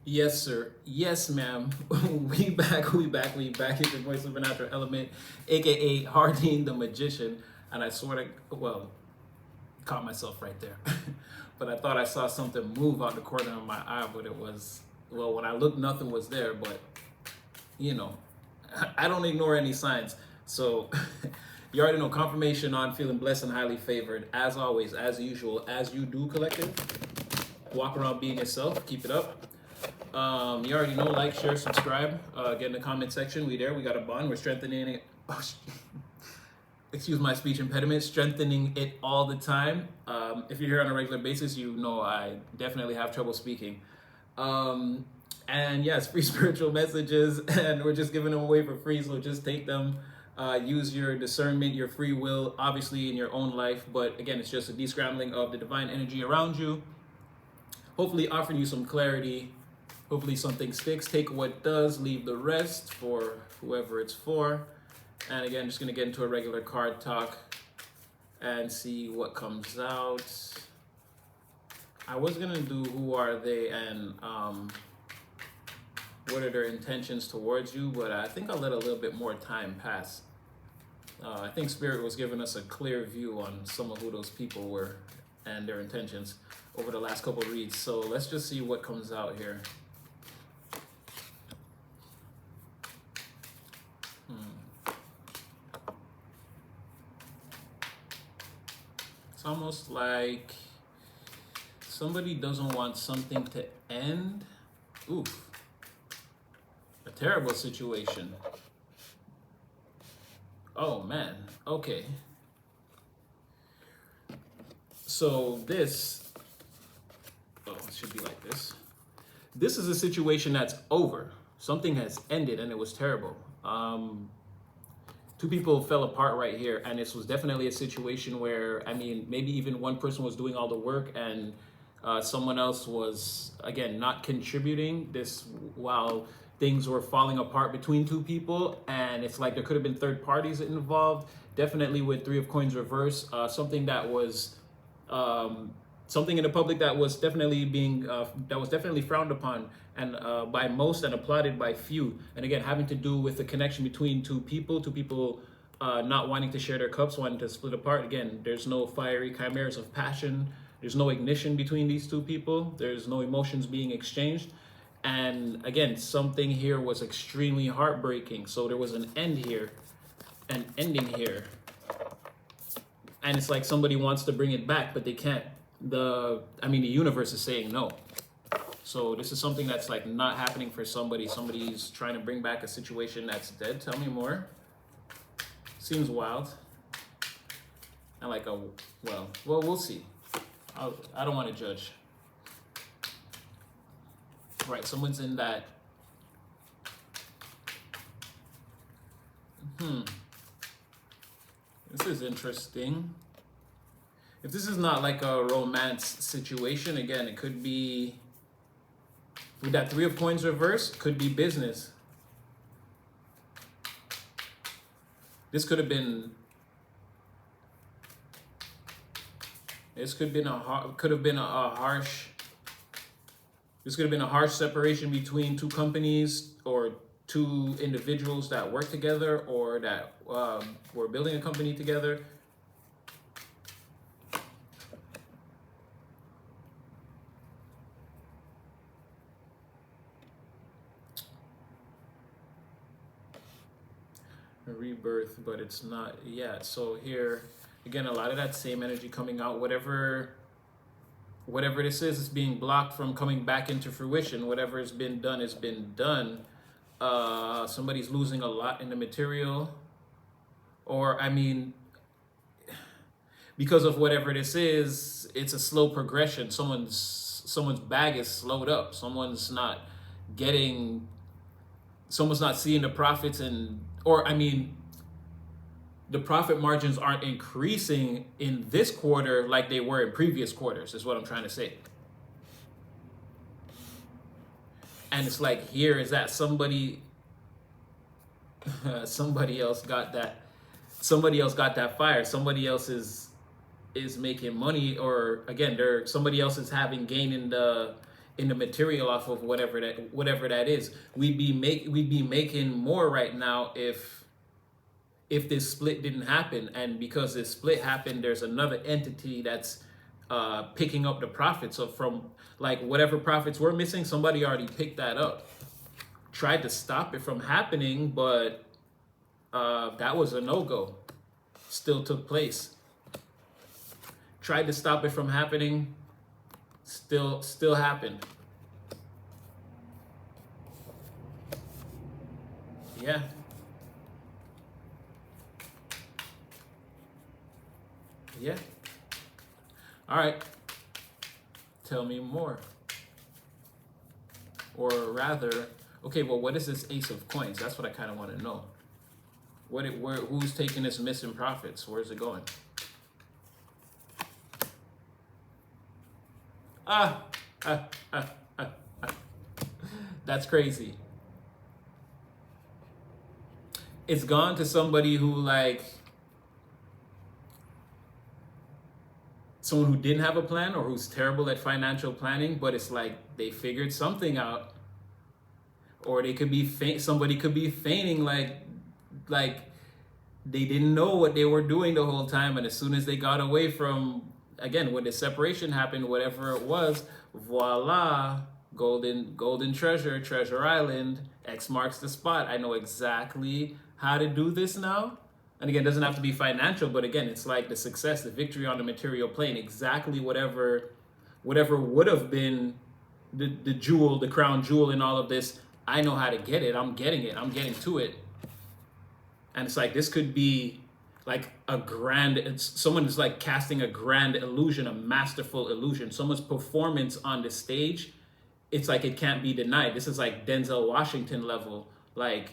Yes, sir. Yes, ma'am. We back, we back, we back. It's your boy Supernatural Element, aka Hardin the Magician. And I sort of, well, caught myself right there. But I thought I saw something move out the corner of my eye, but it was, well, when I looked, nothing was there. But, you know, I don't ignore any signs. So you already know confirmation on feeling blessed and highly favored. As always, as usual, as you do, collective. Walk around being yourself. Keep it up. You already know, like, share, subscribe, get in the comment section. We there, we got a bond, we're strengthening it. Oh, excuse my speech impediment, strengthening it all the time. If you're here on a regular basis, you know I definitely have trouble speaking. And yes, free spiritual messages, and we're just giving them away for free, so just take them. Use your discernment, your free will, obviously in your own life, but again, it's just a descrambling of the divine energy around you. Hopefully offering you some clarity. Hopefully something sticks. Take what does, leave the rest for whoever it's for. And again, just gonna get into a regular card talk and see what comes out. I was gonna do who are they and what are their intentions towards you, but I think I'll let a little bit more time pass. I think Spirit was giving us a clear view on some of who those people were and their intentions over the last couple of reads. So let's just see what comes out here. It's almost like somebody doesn't want something to end. Oof. A terrible situation. Oh man. Okay. So this, oh, it should be like this. This is a situation that's over. Something has ended and it was terrible. Two people fell apart right here, and this was definitely a situation where, I mean, maybe even one person was doing all the work and someone else was, again, not contributing this while things were falling apart between two people, and it's like there could have been third parties involved. Definitely with Three of Coins reverse, something that was something in the public that was definitely being that was definitely frowned upon and by most and applauded by few. And again, having to do with the connection between two people not wanting to share their cups, wanting to split apart. Again, there's no fiery chimeras of passion. There's no ignition between these two people. There's no emotions being exchanged. And again, something here was extremely heartbreaking. So there was an end here, an ending here. And it's like somebody wants to bring it back, but they can't. The universe is saying no. So this is something that's like not happening for somebody. Somebody's trying to bring back a situation that's dead. Tell me more. Seems wild. And like well, we'll see. I don't want to judge. Right, someone's in that. This is interesting. If this is not like a romance situation, again, it could be, with that Three of Coins reverse, could be business. This could have been, this could have been a harsh, this could have been a harsh separation between two companies or two individuals that work together or that were building a company together. A rebirth, but it's not yet. So here, again, a lot of that same energy coming out. Whatever this is being blocked from coming back into fruition. Whatever has been done has been done. Somebody's losing a lot in the material, or I mean, because of whatever this is, it's a slow progression. Someone's bag is slowed up. Someone's not seeing the profits, the profit margins aren't increasing in this quarter like they were in previous quarters, is what I'm trying to say. And it's like, here is that somebody else got that fire. Somebody else is making money, or again, somebody else is having gain in the in the material off of whatever that is. We'd be making more right now if this split didn't happen. And because this split happened, there's another entity that's picking up the profits. So from like whatever profits we're missing, somebody already picked that up. Tried to stop it from happening, but that was a no-go. Still took place. Tried to stop it from happening, still happened. Yeah. Yeah. All right. Tell me more. Or rather, okay, well, what is this Ace of Coins? That's what I kind of want to know. Who's taking this missing profits? Where's it going? That's crazy. It's gone to somebody who like, someone who didn't have a plan or who's terrible at financial planning, but it's like they figured something out. Or they could be somebody could be feigning like they didn't know what they were doing the whole time, and as soon as they got away from, again, when the separation happened, whatever it was, voila, golden treasure island, X marks the spot. I know exactly how to do this now. And again, it doesn't have to be financial, but again, it's like the success, the victory on the material plane, exactly whatever would have been the jewel, the crown jewel in all of this. I know how to get it. I'm getting it. I'm getting to it. And it's like, this could be like someone is like casting a grand illusion, a masterful illusion. Someone's performance on the stage, it's like, it can't be denied. This is like Denzel Washington level. Like,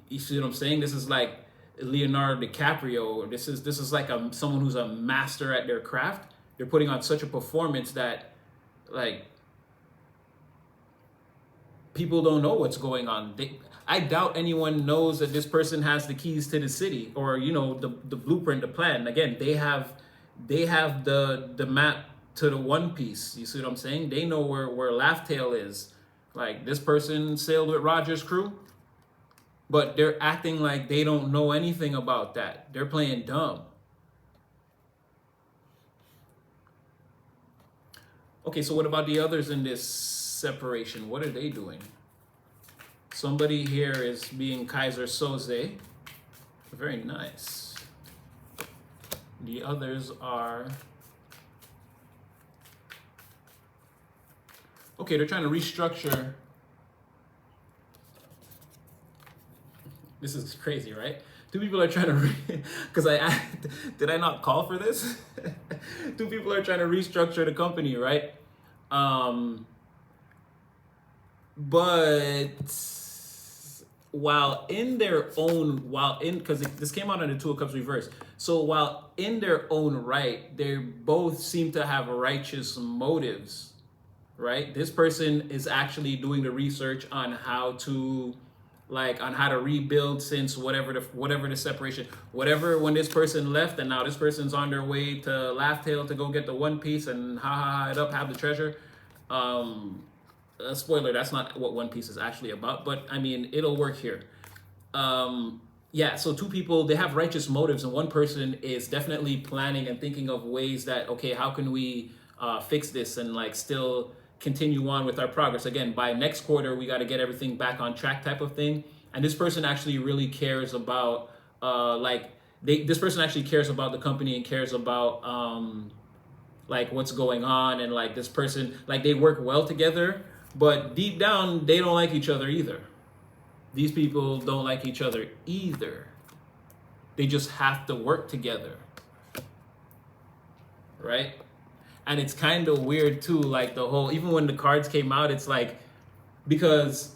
you see what I'm saying? This is like Leonardo DiCaprio, or this is like someone who's a master at their craft. They're putting on such a performance that like people don't know what's going on. I doubt anyone knows that this person has the keys to the city, or the blueprint, the plan. Again, they have the map to the One Piece. You see what I'm saying? They know where Laugh Tale is. Like, this person sailed with Roger's crew, but they're acting like they don't know anything about that. They're playing dumb. Okay, so what about the others in this separation? What are they doing? Somebody here is being Kaiser Soze. Very nice. The others are... Okay, they're trying to restructure. This is crazy, right? Two people are trying to, because did I not call for this? Two people are trying to restructure the company, right? But because this came out on the Two of Cups reverse. So while in their own right, they both seem to have righteous motives, right? This person is actually doing the research on how to rebuild since whatever the separation, when this person left, and now this person's on their way to Laugh Tale to go get the One Piece and have the treasure. Spoiler, that's not what One Piece is actually about, but I mean, it'll work here. Yeah, so two people, they have righteous motives, and one person is definitely planning and thinking of ways that, okay, how can we fix this and like still continue on with our progress. Again, by next quarter, we got to get everything back on track type of thing. And this person actually really cares about, this person actually cares about the company and cares about like what's going on. And like this person, like they work well together, but deep down, they don't like each other either. These people don't like each other either. They just have to work together, right? And it's kind of weird too, like the whole, even when the cards came out, it's like, because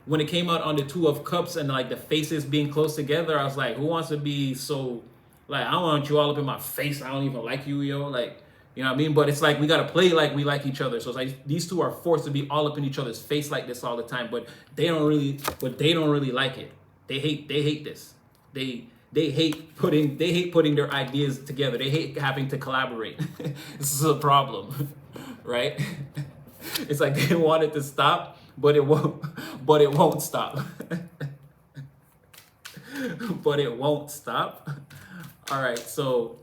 when it came out on the Two of Cups and like the faces being close together, I was like, who wants to be so, like, I don't want you all up in my face. I don't even like you, yo. Like, you know what I mean? But it's like, we got to play like we like each other. So it's like, these two are forced to be all up in each other's face like this all the time, but they don't really like it. They hate this. They hate putting their ideas together. They hate having to collaborate. This is a problem. right? It's like they want it to stop, but it won't. But it won't stop. But it won't stop. All right, so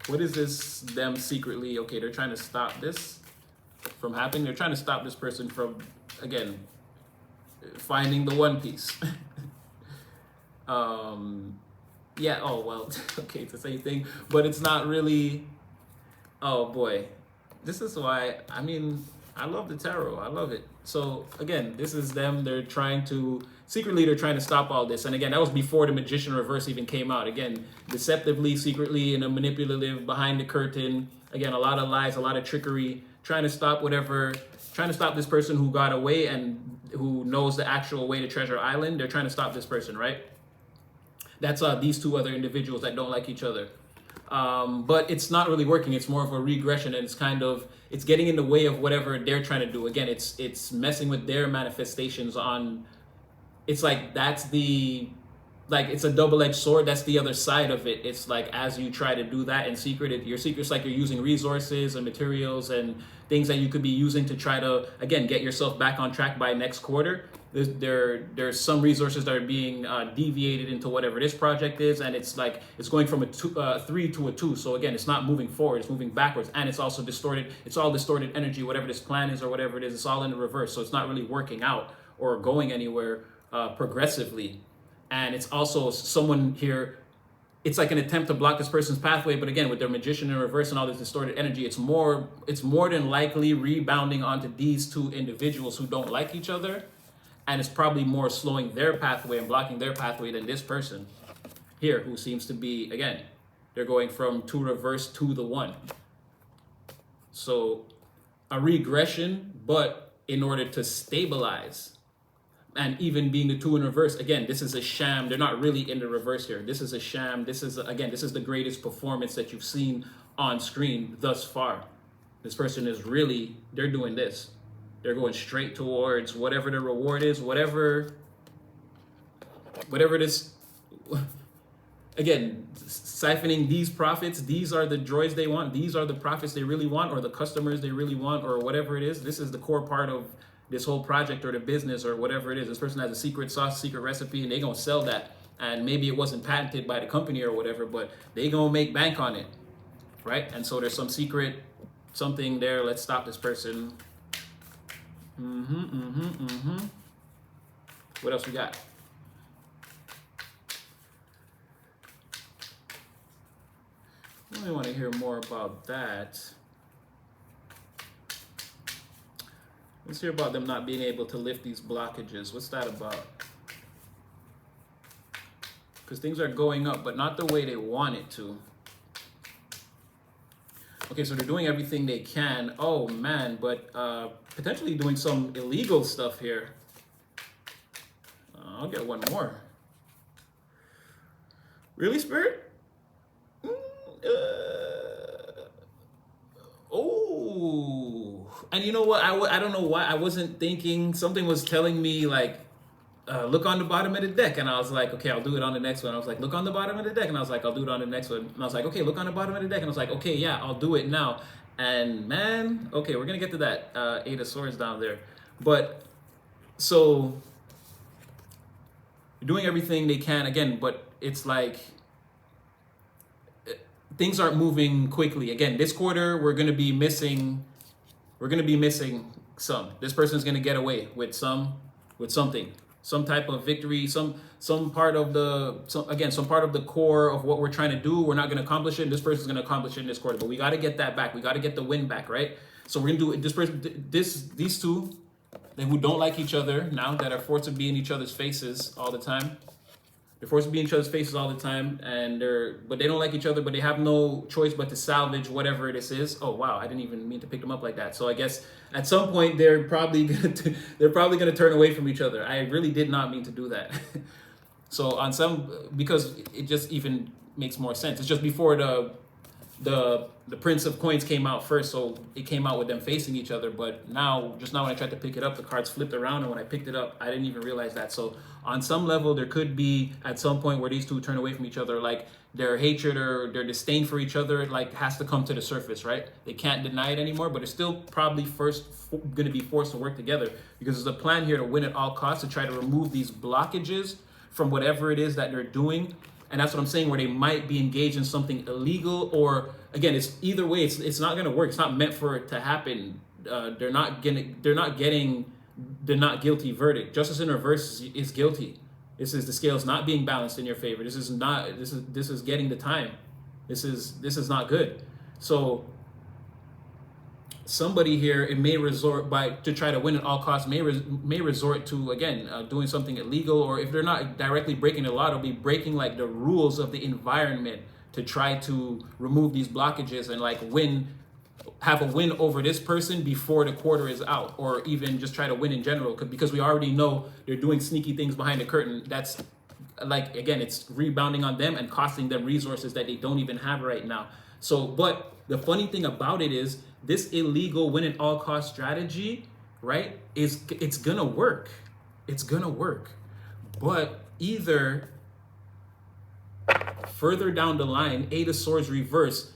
what is this? Them secretly, okay, they're trying to stop this from happening. They're trying to stop this person from, again, finding the One Piece. Yeah, oh, well, okay, it's the same thing, but it's not really, oh boy. This is why, I mean, I love the tarot. I love it. So again, this is them. They're trying to, secretly, they're trying to stop all this. And again, that was before the Magician Reverse even came out. Again, deceptively, secretly, in a manipulative, behind the curtain. Again, a lot of lies, a lot of trickery, trying to stop whatever, trying to stop this person who got away and who knows the actual way to Treasure Island. They're trying to stop this person, right? That's these two other individuals that don't like each other. But it's not really working. It's more of a regression, and it's kind of, it's getting in the way of whatever they're trying to do. Again, it's messing with their manifestations on, it's like, that's the, like, it's a double-edged sword. That's the other side of it. It's like, as you try to do that in secret, your secret's like you're using resources and materials and things that you could be using to try to, again, get yourself back on track by next quarter. There's some resources that are being deviated into whatever this project is, and it's like it's going from a 3 to a 2. So again, it's not moving forward; it's moving backwards, and it's also distorted. It's all distorted energy. Whatever this plan is or whatever it is, it's all in the reverse. So it's not really working out or going anywhere progressively. And it's also someone here. It's like an attempt to block this person's pathway, but again, with their Magician in reverse and all this distorted energy, it's more than likely rebounding onto these two individuals who don't like each other. And it's probably more slowing their pathway and blocking their pathway than this person here, who seems to be, again, they're going from 2 reverse to the 1. So a regression, but in order to stabilize. And even being the 2 in reverse, again, this is a sham. They're not really in the reverse here. This is a sham. This is, again, this is the greatest performance that you've seen on screen thus far. This person is really, they're doing this. They're going straight towards whatever the reward is, whatever it is. Again, siphoning these profits, these are the droids they want. These are the profits they really want, or the customers they really want, or whatever it is. This is the core part of this whole project or the business or whatever it is. This person has a secret sauce, secret recipe, and they're going to sell that. And maybe it wasn't patented by the company or whatever, but they're going to make bank on it, right? And so there's some secret, something there. Let's stop this person. What else we got? I want to hear more about that. Let's hear about them not being able to lift these blockages. What's that about? Because things are going up, but not the way they want it to. Okay, so they're doing everything they can. Oh man, but potentially doing some illegal stuff here. I'll get one more. Really, Spirit? Oh, and you know what? I don't know why I wasn't thinking. Something was telling me like, look on the bottom of the deck, and I was like, okay, I'll do it on the next one. I was like, look on the bottom of the deck, and I was like, I'll do it on the next one. And I was like, okay, look on the bottom of the deck, and I was like, okay, yeah, I'll do it now. And man, okay, we're gonna get to that 8 of Swords down there, but so doing everything they can again, but it's like things aren't moving quickly. Again, this quarter we're gonna be missing some. This person's gonna get away with something. Some type of victory, some part of the core of what we're trying to do. We're not going to accomplish it. And this person's going to accomplish it in this quarter, but we got to get that back. We got to get the win back, right? So we're going to do it. This person, these two, who don't like each other now, that are forced to be in each other's faces all the time. They're forced to be in each other's faces all the time, but they don't like each other, but they have no choice but to salvage whatever this is. Oh wow, I didn't even mean to pick them up like that. So I guess at some point they're probably gonna turn away from each other. I really did not mean to do that. So on some, because it just even makes more sense. It's just before the Prince of Coins came out first, so it came out with them facing each other. But now, just now when I tried to pick it up, the cards flipped around, and when I picked it up, I didn't even realize that. So on some level, there could be at some point where these two turn away from each other. Like their hatred or their disdain for each other like has to come to the surface, right? They can't deny it anymore, but it's still probably going to be forced to work together because there's a plan here to win at all costs, to try to remove these blockages from whatever it is that they're doing. And that's what I'm saying, where they might be engaged in something illegal, or again, it's either way, it's not going to work. It's not meant for it to happen. They're not getting the not guilty verdict. Justice in reverse is guilty. This is the scales not being balanced in your favor. This is getting the time. This is not good. So somebody here, it may resort to try to win at all costs, may resort to, again, doing something illegal, or if they're not directly breaking the law, they'll be breaking like the rules of the environment to try to remove these blockages and like have a win over this person before the quarter is out, or even just try to win in general, because we already know they're doing sneaky things behind the curtain. That's like, again, it's rebounding on them and costing them resources that they don't even have right now. So, but the funny thing about it is this illegal win at all cost strategy, right, it's gonna work. It's gonna work. But either further down the line, Eight of Swords reverse,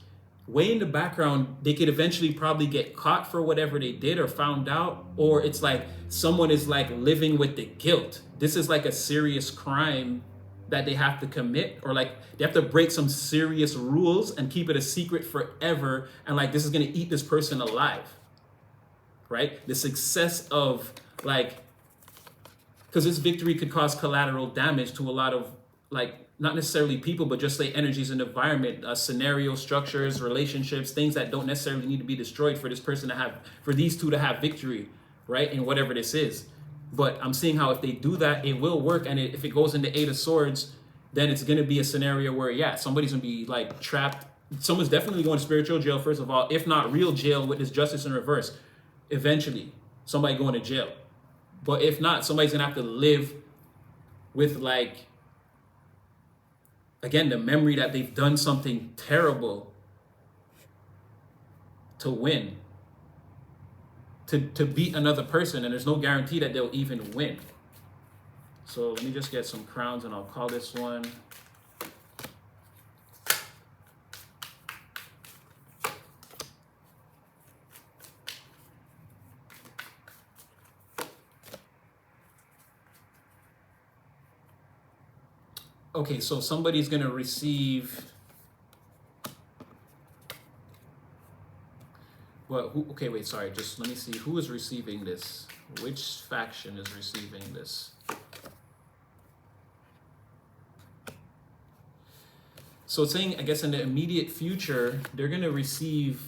way in the background, they could eventually probably get caught for whatever they did or found out, or it's like someone is like living with the guilt. This is like a serious crime that they have to commit, or like they have to break some serious rules and keep it a secret forever, and like this is going to eat this person alive, right? The success of like, because this victory could cause collateral damage to a lot of like, not necessarily people, but just say energies and environment, scenario structures, relationships, things that don't necessarily need to be destroyed for this person to have, for these two to have victory, right? In whatever this is. But I'm seeing how if they do that, it will work. And if it goes into Eight of Swords, then it's going to be a scenario where, yeah, somebody's going to be like trapped. Someone's definitely going to spiritual jail, first of all, if not real jail with this justice in reverse. Eventually, somebody going to jail. But if not, somebody's going to have to live with like, again, the memory that they've done something terrible to win. To beat another person, and there's no guarantee that they'll even win. So let me just get some crowns and I'll call this one. Okay, so somebody's gonna receive, well, okay, wait, sorry, just let me see who is receiving this. Which faction is receiving this? So it's saying, I guess in the immediate future, they're gonna receive,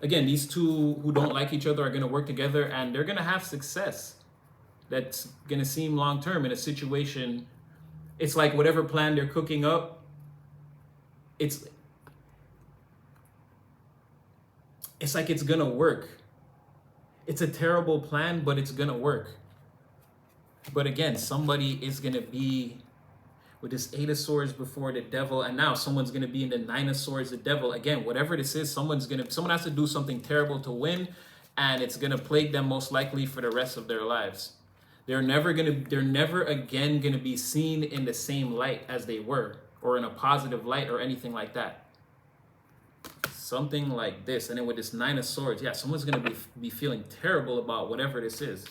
again, these two who don't like each other are gonna work together and they're gonna have success. That's gonna seem long-term in a situation. It's like whatever plan they're cooking up, it's like it's gonna work. It's a terrible plan, but it's gonna work. But again, somebody is gonna be with this Eight of Swords before the Devil, and now someone's gonna be in the Nine of Swords, the Devil. Again, whatever this is, someone has to do something terrible to win, and it's gonna plague them most likely for the rest of their lives. They're never again gonna be seen in the same light as they were, or in a positive light or anything like that. Something like this. And then with this Nine of Swords, yeah, someone's gonna be feeling terrible about whatever this is.